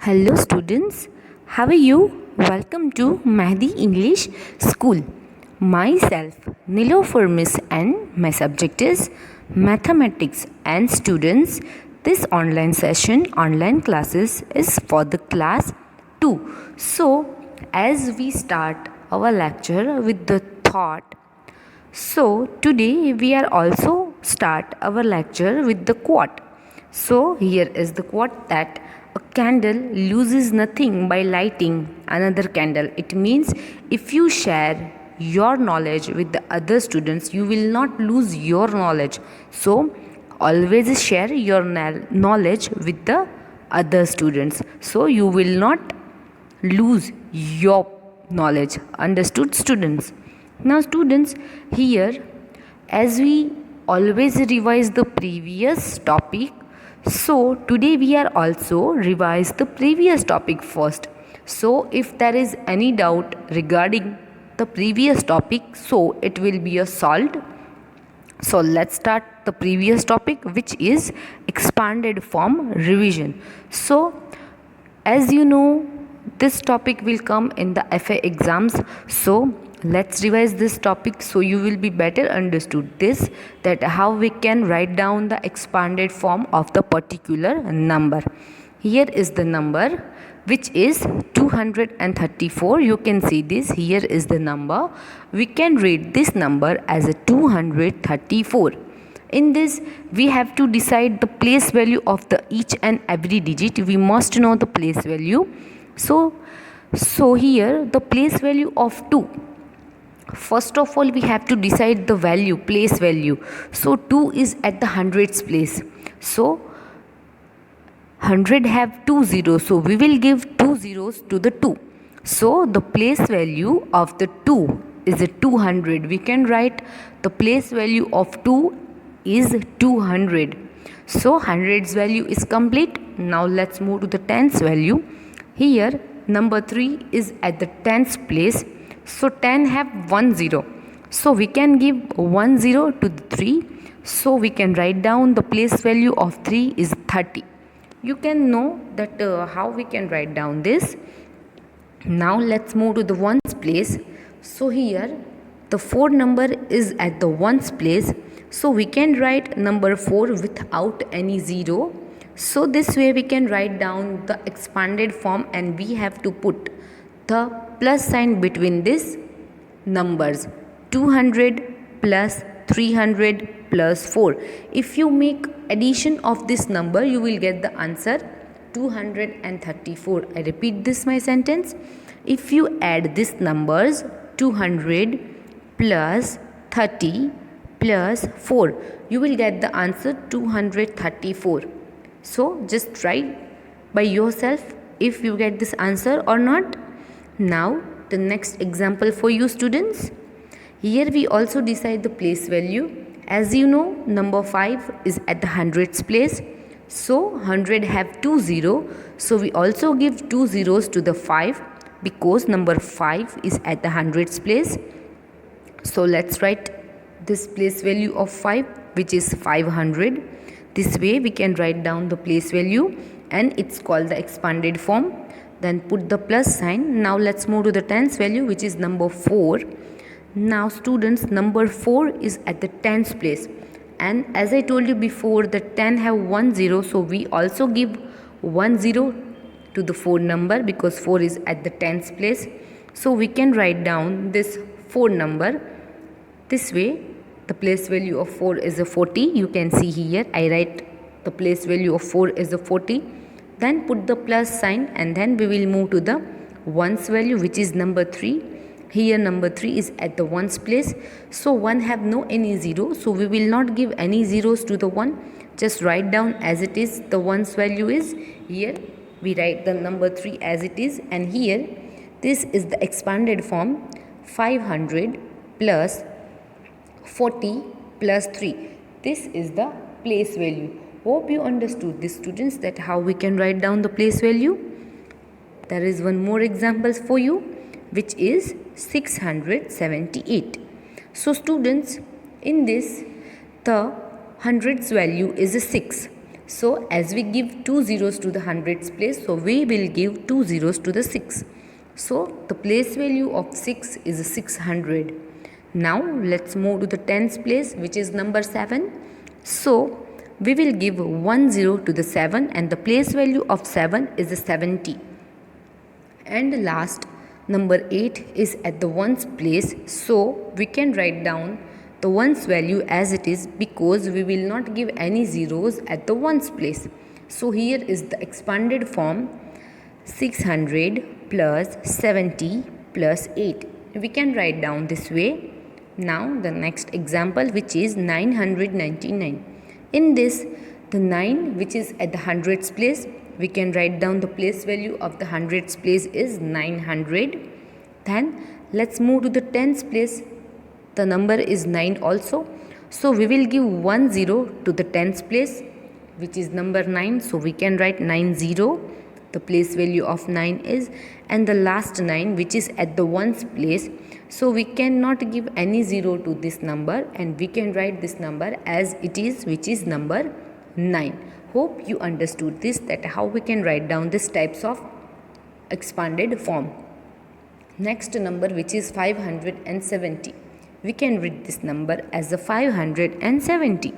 Hello students, how are you? Welcome to Mahdi English School. Myself Nilofer Miss and my subject is Mathematics, and students, this online classes is for the class 2. So as we start our lecture with the thought, so today we are also start our lecture with the quote. So here is the quote that a candle loses nothing by lighting another candle. It means if you share your knowledge with the other students, you will not lose your knowledge. So always share your knowledge with the other students. So you will not lose your knowledge. Understood, students? Now students, here as we always revise the previous topic, so today we are also revise the previous topic first. So if there is any doubt regarding the previous topic, so it will be a solved. So let's start the previous topic, which is expanded form revision. So as you know, this topic will come in the FA exams. So let's revise this topic so you will be better understood this, that how we can write down the expanded form of the particular number. Here is the number, which is 234. You can see this. Here is the number. We can read this number as a 234. In this, we have to decide the place value of the each and every digit. We must know the place value. So here the place value of 2. First of all, we have to decide the value, place value. So 2 is at the hundreds place. So 100 have 2 zeros. So we will give 2 zeros to the 2. So the place value of the 2 is a 200. We can write the place value of 2 is 200. So hundreds value is complete. Now let's move to the tens value. Here number 3 is at the tens place. So 10 have 1 0. So we can give 1 0 to the 3. So we can write down the place value of 3 is 30. You can know that how we can write down this. Now let's move to the ones place. So here the 4 number is at the ones place. So we can write number 4 without any 0. So this way we can write down the expanded form, and we have to put the plus sign between these numbers. 200 plus 300 plus 4. If you make addition of this number, you will get the answer 234. I repeat this my sentence. If you add these numbers 200 plus 30 plus 4, you will get the answer 234. So just try by yourself if you get this answer or not. Now the next example for you students. Here we also decide the place value. As you know, number 5 is at the hundreds place. So 100 have 2 0. So we also give 2 zeros to the 5 because number 5 is at the hundreds place. So let's write this place value of 5, which is 500. This way we can write down the place value, and it's called the expanded form. Then put the plus sign. Now let's move to the tens value, which is number 4. Now students, number 4 is at the tens place, and as I told you before, the 10 have 1 0. So we also give 1 0 to the 4 number because 4 is at the tens place. So we can write down this 4 number this way. The place value of 4 is a 40. You can see here I write the place value of 4 is a 40. Then put the plus sign, and then we will move to the ones value, which is number 3. Here number 3 is at the ones place. So 1 have no any 0. So we will not give any zeros to the 1. Just write down as it is. The ones value is here. We write the number 3 as it is, and here this is the expanded form. 500 plus 40 plus 3. This is the place value. Hope you understood this, students, that how we can write down the place value. There is one more example for you, which is 678. So students, in this the hundreds value is a 6. So as we give 2 zeros to the hundreds place, so we will give 2 zeros to the 6. So the place value of 6 is 600. Now let's move to the tens place, which is number 7. So we will give 1 0 to the 7 and the place value of 7 is 70. And last, number 8 is at the ones place, so we can write down the ones value as it is because we will not give any zeros at the ones place. So here is the expanded form: 600 plus 70 plus 8. We can write down this way. Now the next example, which is 999. In this, the 9 which is at the hundreds place, we can write down the place value of the hundreds place is 900. Then let's move to the tens place. The number is 9 also. So we will give 1 0 to the tens place, which is number 9. So we can write 90. The place value of 9 is, and the last 9 which is at the ones place. So we cannot give any 0 to this number and we can write this number as it is, which is number 9. Hope you understood this, that how we can write down these types of expanded form. Next number, which is 570. We can read this number as the 570.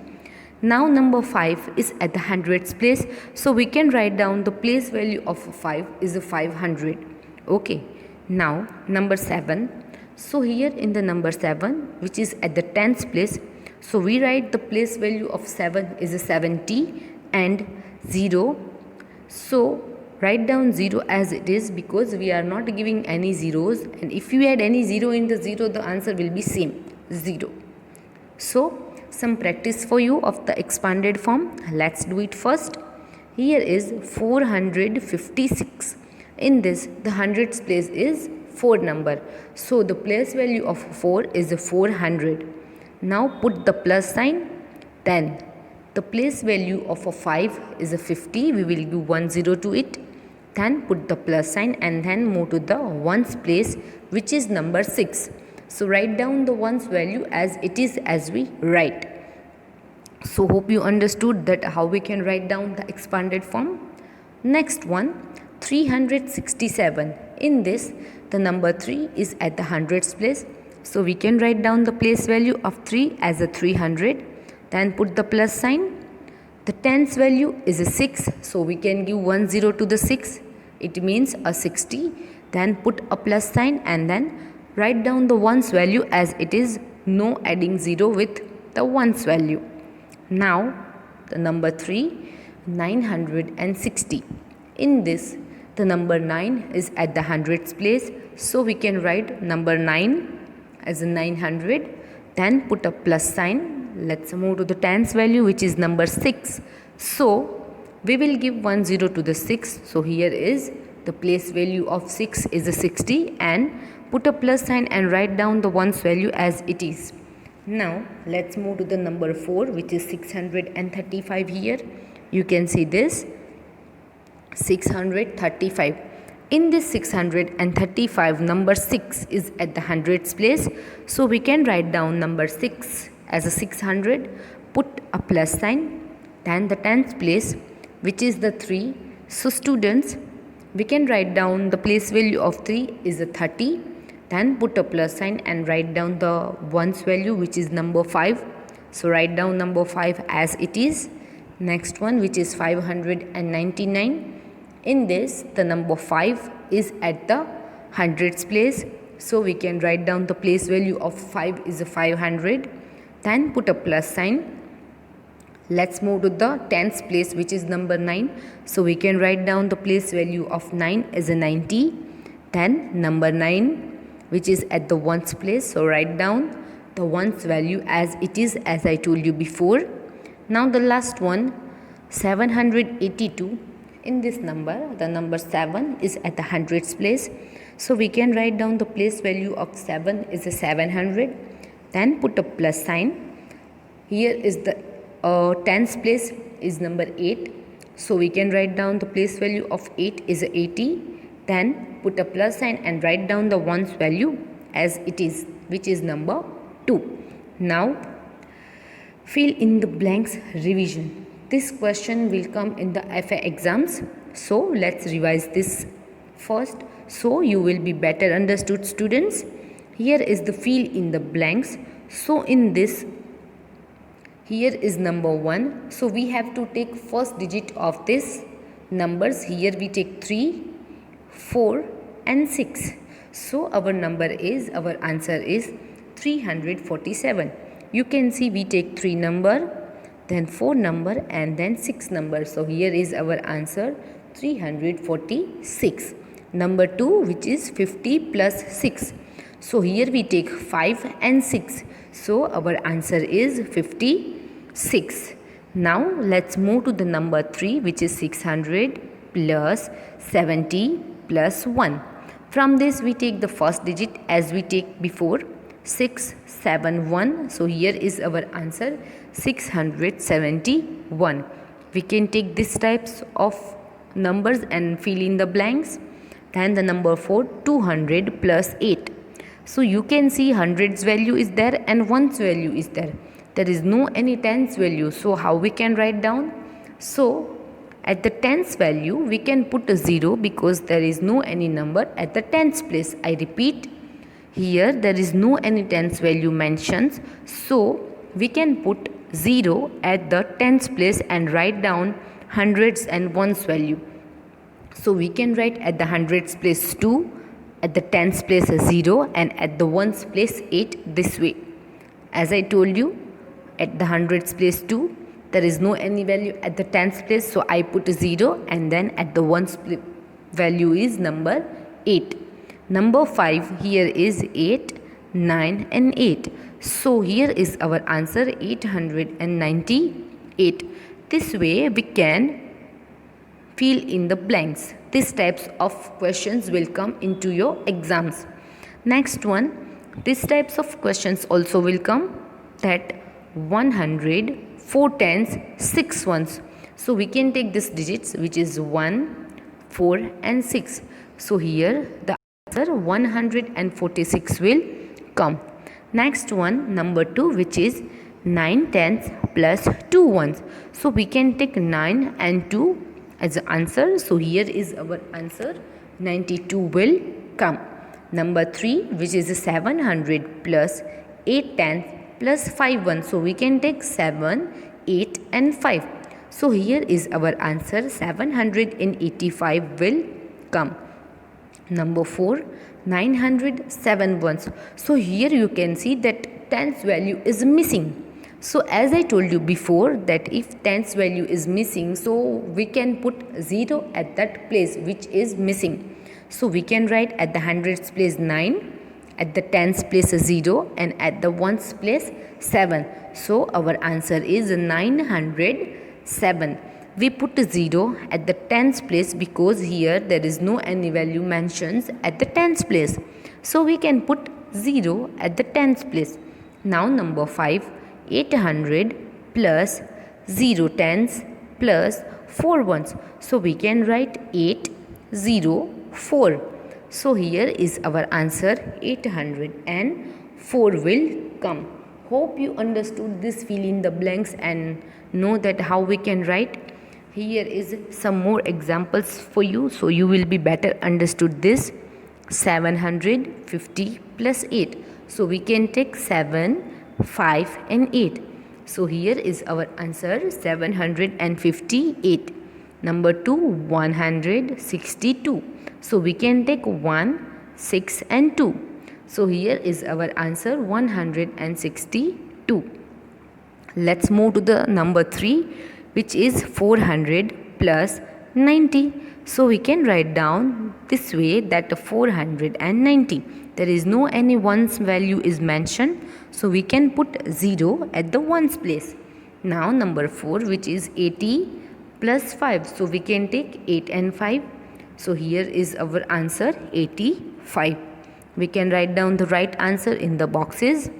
Now number 5 is at the hundreds place, so we can write down the place value of 5 is a 500. Okay. Now number 7. So here in the number 7, which is at the tens place, so we write the place value of 7 is a 70 and 0. So write down 0 as it is because we are not giving any zeros, and if you add any 0 in the 0, the answer will be same, 0. So some practice for you of the expanded form. Let's do it first. Here is 456. In this, the hundreds place is 4 number. So the place value of 4 is 400. Now put the plus sign. Then the place value of a 5 is a 50. We will give 1 0 to it. Then put the plus sign and then move to the ones place, which is number 6. So write down the ones value as it is as we write. So hope you understood that how we can write down the expanded form. Next one, 367. In this, the number 3 is at the hundreds place. So we can write down the place value of 3 as a 300. Then put the plus sign. The tens value is a 6. So we can give 1 0 to the 6. It means a 60. Then put a plus sign and then write down the ones value as it is, no adding 0 with the ones value. Now the number 3, 960. In this, the number 9 is at the hundreds place. So we can write number 9 as a 900. Then put a plus sign. Let's move to the tens value, which is number 6. So we will give 1 0 to the 6. So here is the place value of 6 is a 60, and put a plus sign and write down the ones value as it is. Now let's move to the number 4, which is 635 here. You can see this 635. In this 635, number 6 is at the hundreds place. So we can write down number 6 as a 600, put a plus sign, then the tens place, which is the 3. So students, we can write down the place value of 3 is a 30. Then put a plus sign and write down the ones value, which is number 5. So write down number 5 as it is. Next one, which is 599. In this, the number 5 is at the hundreds place. So we can write down the place value of 5 is a 500. Then put a plus sign. Let's move to the tens place, which is number 9. So we can write down the place value of 9 is a 90. Then number 9, which is at the ones place. So write down the ones value as it is, as I told you before. Now the last one, 782. In this number, the number 7 is at the hundreds place. So we can write down the place value of 7 is a 700. Then put a plus sign. Here is the tens place is number 8. So we can write down the place value of 8 is a 80. Then put a plus sign and write down the ones value as it is, which is number 2. Now fill in the blanks revision. This question will come in the FA exams. So let's revise this first so you will be better understood, students. Here is the fill in the blanks. So in this, here is number 1. So we have to take first digit of this numbers. Here we take 3, 4 and 6. So our answer is 347. You can see we take 3 number, then 4 number and then 6 number. So here is our answer 346. Number 2, which is 50 plus 6. So here we take 5 and 6. So our answer is 56. Now let's move to the number 3, which is 600 plus 70 plus 1. From this we take the first digit as we take before, 671. So here is our answer 671. We can take these types of numbers and fill in the blanks. Then the number 4, 200 plus 8. So you can see hundreds value is there and ones value is there. There is no any tens value. So how we can write down? So at the tens value we can put a 0 because there is no any number at the tens place. I repeat, here there is no any tens value mentions. So we can put 0 at the tens place and write down hundreds and ones value. So we can write at the hundreds place 2, at the tens place a 0 and at the ones place 8 this way. As I told you, at the hundreds place 2, there is no any value at the tens place, so I put a 0 and then at the ones value is number 8. Number 5, here is 8, 9 and 8. So here is our answer 898. This way we can fill in the blanks. These types of questions will come into your exams. Next one, these types of questions also will come, that 100, 4 tens, 6 ones. So we can take these digits, which is 1, 4 and 6. So here the answer 146 will come. Next one, number 2, which is 9 tens plus 2 ones. So we can take 9 and 2 as an answer. So here is our answer 92 will come. Number 3, which is 700 plus 8 tens plus 5 ones. So we can take 7, 8 and 5. So here is our answer 785 will come. Number 4, 907 ones. So here you can see that tens value is missing. So as I told you before that if tens value is missing, so we can put 0 at that place which is missing. So we can write at the hundreds place 9, at the tens place a 0 and at the ones place 7. So our answer is 907. We put a 0 at the tens place because here there is no any value mentions at the tens place. So we can put 0 at the tens place. Now number 5, 800 plus 0 tens plus 4 ones. So we can write 804. So here is our answer 804 will come. Hope you understood this fill in the blanks and know that how we can write. Here is some more examples for you so you will be better understood this. 750 plus 8. So we can take 7, 5 and 8. So here is our answer 758. Number 2, 162. So we can take 1, 6 and 2. So here is our answer 162. Let's move to the number 3, which is 400 plus 90. So we can write down this way that 490. There is no any ones value is mentioned. So we can put 0 at the ones place. Now number 4, which is 80 plus 5. So we can take 8 and 5. So here is our answer 85. We can write down the right answer in the boxes.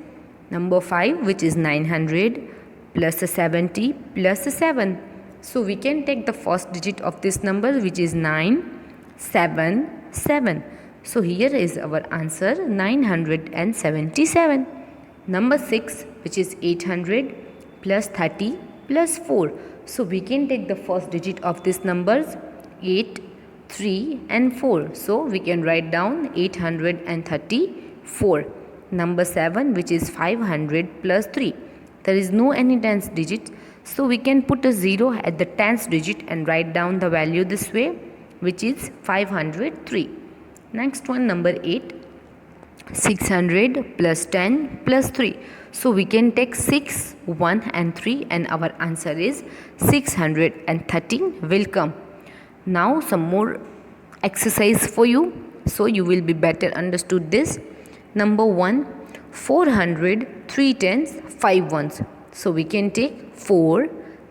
Number 5, which is 900 plus 70 plus 7. So we can take the first digit of this number, which is 977. So here is our answer 977. Number 6, which is 800 plus 30 plus 4. So we can take the first digit of these numbers 8, 3 and 4. So we can write down 834. Number 7, which is 500 plus 3. There is no any tens digit. So we can put a 0 at the tens digit and write down the value this way, which is 503. Next one, number 8. 600 plus 10 plus 3. So we can take 6, 1 and 3 and our answer is 613 will come. Now some more exercise for you, so you will be better understood this. Number 1, 400, 3 tens, 5 ones. So we can take 4,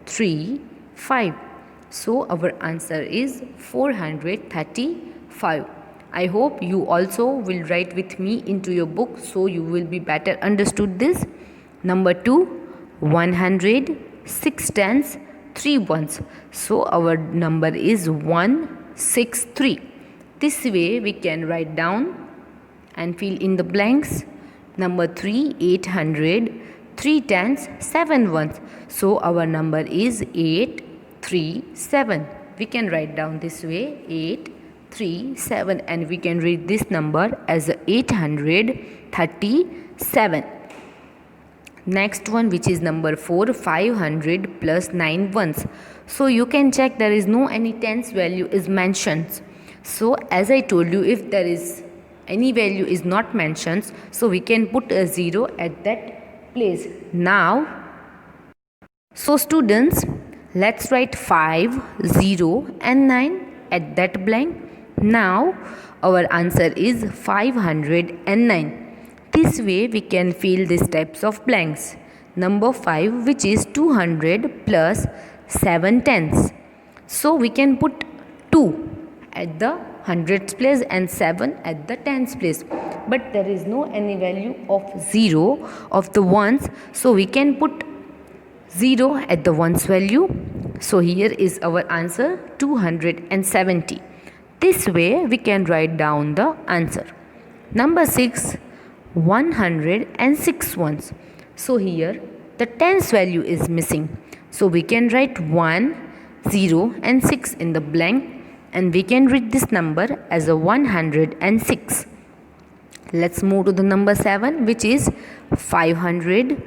3, 5. So our answer is 435. I hope you also will write with me into your book, so you will be better understood this. Number 2, 100, 6 tens, 3 ones. So our number is 163. This way we can write down and fill in the blanks. Number 3, 800, 3 tens, 7 ones. So our number is 837. We can write down this way 837 and we can read this number as 837. Next one, which is number 4, 500 plus 9 ones. So you can check there is no any tens value is mentioned. So as I told you, if there is any value is not mentioned, so we can put a 0 at that place. Now, so students, let's write 5, 0 and 9 at that blank. Now our answer is 509. This way we can fill these types of blanks. Number 5, which is 200 plus 7 tens. So we can put 2 at the hundreds place and 7 at the tens place. But there is no any value of 0 of the ones. So we can put 0 at the ones value. So here is our answer 270. This way we can write down the answer. Number 6, 106 ones. So here the tens value is missing. So we can write 1, 0 and 6 in the blank and we can read this number as a 106. Let's move to the number 7, which is 500,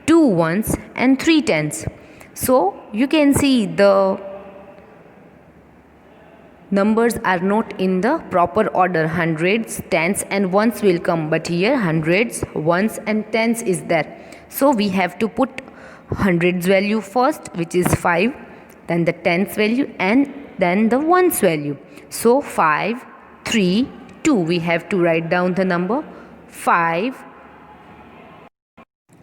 2 ones and 3 tens. So you can see the numbers are not in the proper order. Hundreds, tens and ones will come, but here hundreds, ones and tens is there. So we have to put hundreds value first, which is 5, then the tens value and then the ones value. So 5, 3, 2. We have to write down the number 5.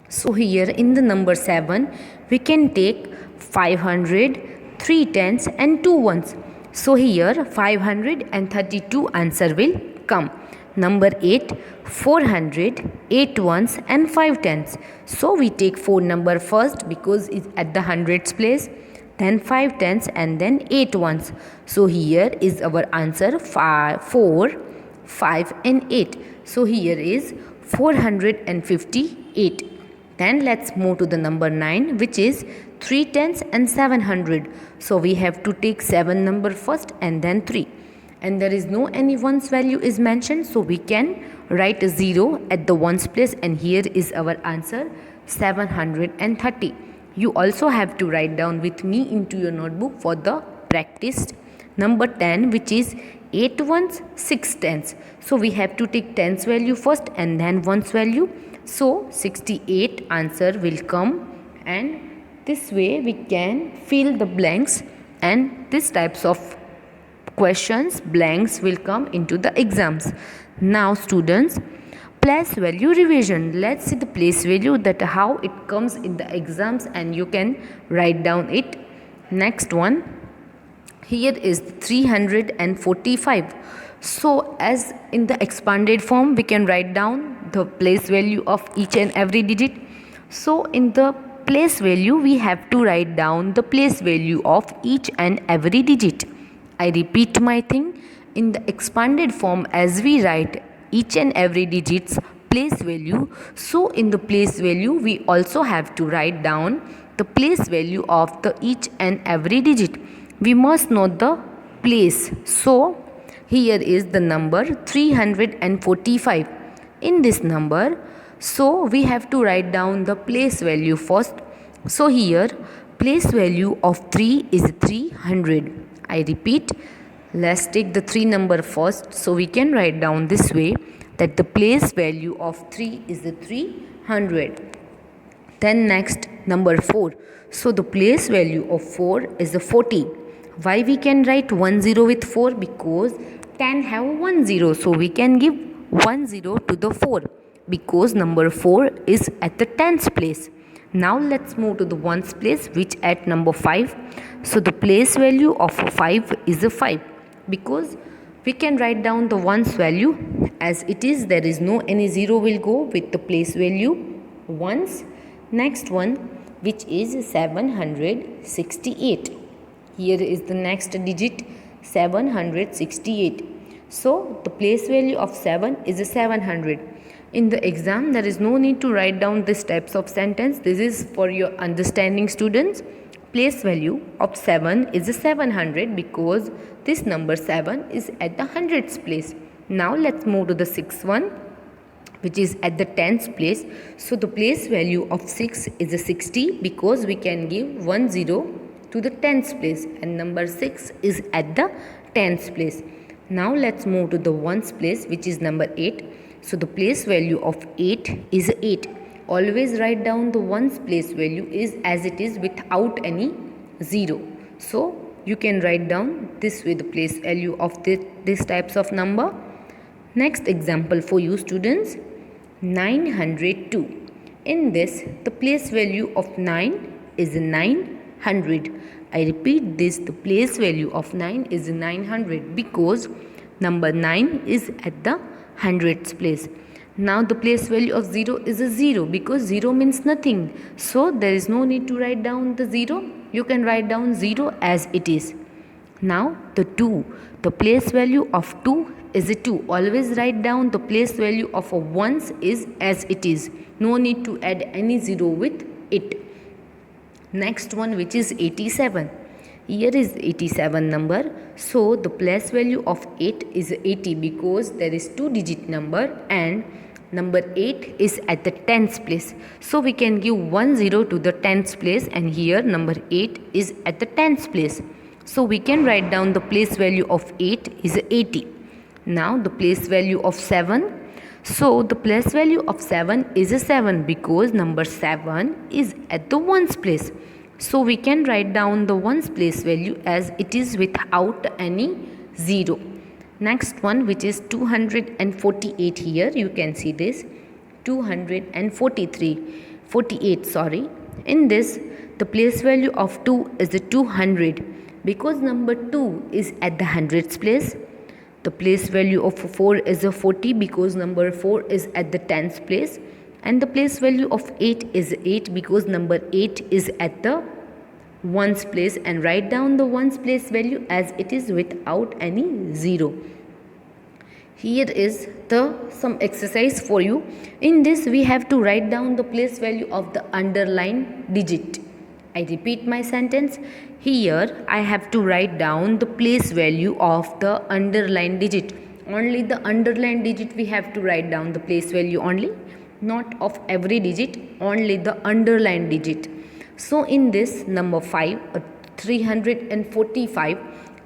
So here in the number 7, we can take 500, 3 tens and 2 ones. So here 532 answer will come. Number 8, 400, 8 ones and 5 tens. So we take 4 number first because it's at the hundreds place, then 5 tens and then 8 ones. So here is our answer 4, 5 and 8. So here is 458. Then let's move to the number 9, which is 3 tens and 700. So we have to take 7 number first and then 3. And there is no any ones value is mentioned, so we can write a 0 at the ones place and here is our answer 730. You also have to write down with me into your notebook for the practice. Number 10, which is 8 ones, 6 tens. So we have to take tens value first and then ones value. So 68 answer will come and this way we can fill the blanks and these types of questions blanks will come into the exams. Now students, place value revision. Let's see the place value, that how it comes in the exams and you can write down it. Next one, here is 345. So as in the expanded form we can write down the place value of each and every digit. So in the place value we have to write down the place value of each and every digit. I repeat my thing, in the expanded form as we write each and every digit's place value, so in the place value we also have to write down the place value of the each and every digit. We must know the place. So here is the number 345. In this number, so we have to write down the place value first. So here place value of 3 is 300. I repeat, let's take the 3 number first. So we can write down this way, that the place value of 3 is 300. Then next number 4. So the place value of 4 is 40. Why we can write 10 with 4? Because 10 have 10. So we can give 10 to the 4, because number 4 is at the tens place. Now let's move to the ones place, which at number 5. So the place value of 5 is 5, because we can write down the ones value as it is. There is no any 0 will go with the place value ones. Next one, which is 768. Here is the next digit, 768. So the place value of 7 is 700. In the exam, there is no need to write down these types of sentence. This is for your understanding, students. Place value of 7 is 700, because this number 7 is at the hundreds place. Now let's move to the sixth one, which is at the tens place. So the place value of 6 is 60, because we can give 10 to the tens place, and number 6 is at the tens place. Now let's move to the ones place, which is number 8. So the place value of 8 is 8. Always write down the ones place value is as it is without any 0. So you can write down this with the place value of this types of number. Next example for you, students, 902. In this, the place value of 9 is 900. I repeat this, the place value of 9 is 900, because number 9 is at the hundreds place. Now the place value of 0 is 0, because 0 means nothing. So there is no need to write down the 0. You can write down 0 as it is. Now the 2. The place value of 2 is 2. Always write down the place value of a ones is as it is. No need to add any 0 with it. Next one, which is 87. Here is 87 number. So the place value of 8 is 80, because there is 2 digit number and number 8 is at the tens place. So we can give 10 to the tens place, and here number 8 is at the tens place. So we can write down the place value of 8 is 80. Now the place value of 7. So the place value of 7 is 7, because number 7 is at the ones place. So we can write down the ones place value as it is without any 0. Next one, which is 248. Here you can see this 248. In this, the place value of 2 is 200, because number 2 is at the hundreds place. The place value of 4 is 40, because number 4 is at the tens place. And the place value of 8 is 8, because number 8 is at the ones place. And write down the ones place value as it is without any 0. Here is some exercise for you. In this, we have to write down the place value of the underlined digit. I repeat my sentence. Here I have to write down the place value of the underlined digit. Only the underlined digit we have to write down the place value only, not of every digit, only the underlined digit. So in this number 5, 345,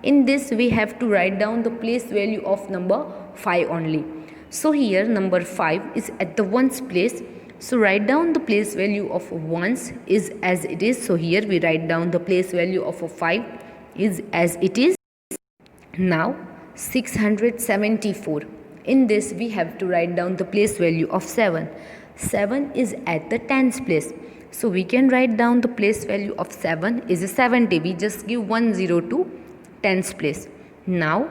in this we have to write down the place value of number 5 only. So here number 5 is at the ones place. So write down the place value of ones is as it is. So here we write down the place value of 5 is as it is. Now 674. In this we have to write down the place value of 7. 7 is at the tens place. So we can write down the place value of 7 is 70. We just give 10 to tens place. Now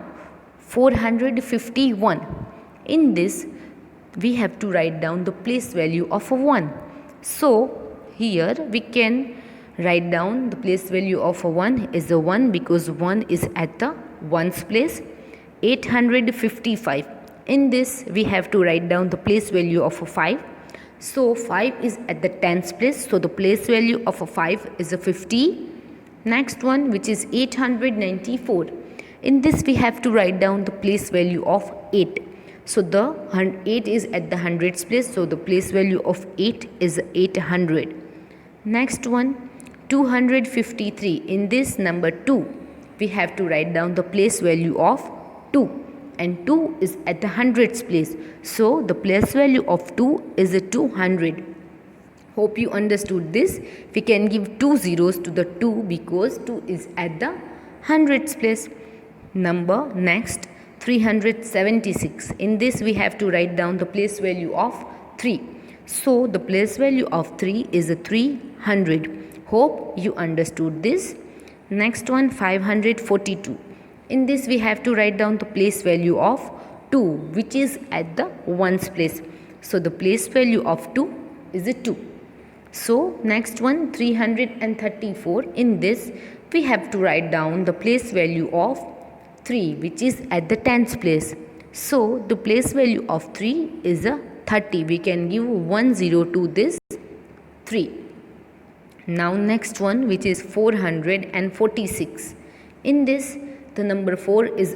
451. In this we have to write down the place value of 1. So here we can write down the place value of 1 is 1, because 1 is at the ones place. 855. In this we have to write down the place value of 5. So 5 is at the tens place. So the place value of a 5 is a 50. Next one, which is 894. In this we have to write down the place value of 8. So the 8 is at the hundreds place. So the place value of 8 is 800. Next one, 253. In this number 2, we have to write down the place value of 2. And 2 is at the hundreds place. So the place value of 2 is a 200. Hope you understood this. We can give 2 zeros to the 2 because 2 is at the hundreds place. Number next, 376. In this we have to write down the place value of 3. So the place value of 3 is a 300. Hope you understood this. Next one, 542. In this we have to write down the place value of 2, which is at the ones place. So the place value of 2 is a 2. So next one, 334. In this we have to write down the place value of 3, which is at the tens place. So the place value of 3 is a 30. We can give 1 0 to this 3. Now next one, which is 446. In this the number 4 is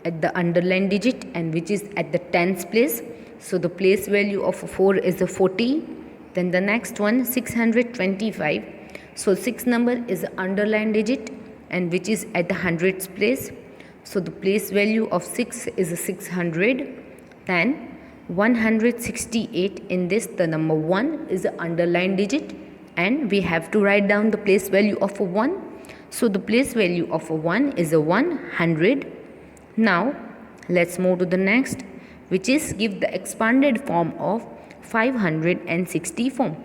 at the underlined digit and which is at the tens place. So the place value of 4 is a 40. Then the next one, 625. So 6 number is the underlined digit and which is at the hundreds place. So the place value of 6 is a 600. Then 168. In this the number 1 is the underlined digit and we have to write down the place value of a 1. So the place value of a 1 is a 100. Now let's move to the next, which is give the expanded form of 560 form.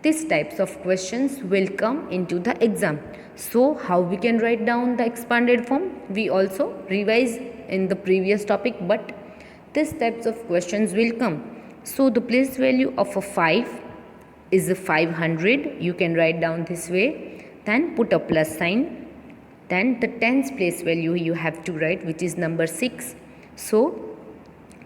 These types of questions will come into the exam. So how we can write down the expanded form? We also revise in the previous topic, but these types of questions will come. So the place value of a 5 is a 500. You can write down this way. Then put a plus sign. Then the tens place value you have to write, which is number 6. So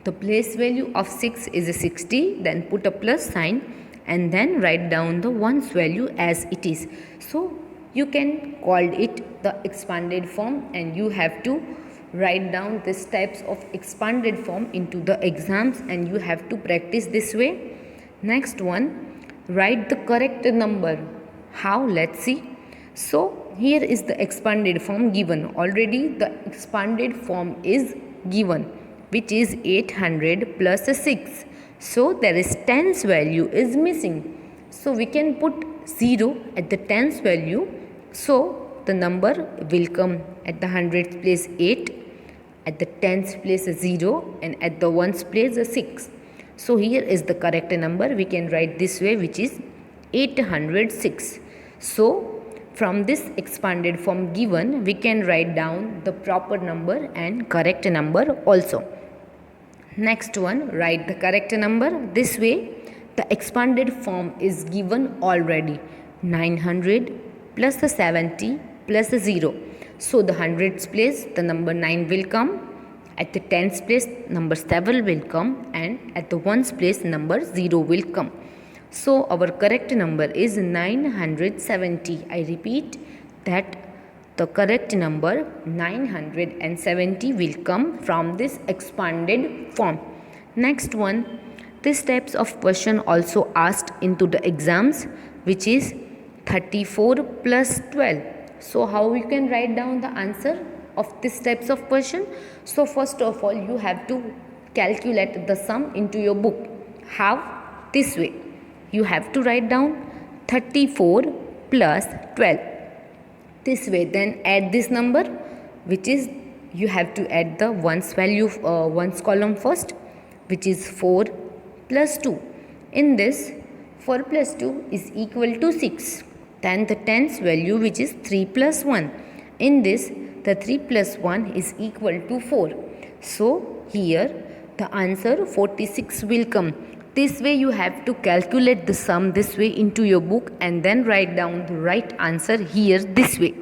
the place value of 6 is a 60. Then put a plus sign and then write down the ones value as it is. So you can call it the expanded form and you have to write down these types of expanded form into the exams and you have to practice this way. Next one, write the correct number. How? Let's see. So here is the expanded form given. Already the expanded form is given, which is 800 plus a 6. So there is tens value is missing. So we can put 0 at the tens value. So the number will come at the hundreds place 8, at the tens place a 0 and at the ones place a 6. So here is the correct number. We can write this way, which is 806. So from this expanded form given, we can write down the proper number and correct number also. Next one, write the correct number. This way, the expanded form is given already. 900 plus the 70 plus the 0. So the hundreds place, the number 9 will come. At the tens place, number 7 will come. And at the ones place, number 0 will come. So our correct number is 970. I repeat that the correct number 970 will come from this expanded form. Next one, these types of question also asked into the exams, which is 34 plus 12. So how you can write down the answer of these types of question? So first of all, you have to calculate the sum into your book. How? This way. You have to write down 34 plus 12. This way, then add this number, which is you have to add the ones value, ones column first, which is 4 plus 2. In this, 4 plus 2 is equal to 6. Then the tens value, which is 3 plus 1. In this, the 3 plus 1 is equal to 4. So here the answer 46 will come. This way you have to calculate the sum this way into your book and then write down the right answer here this way.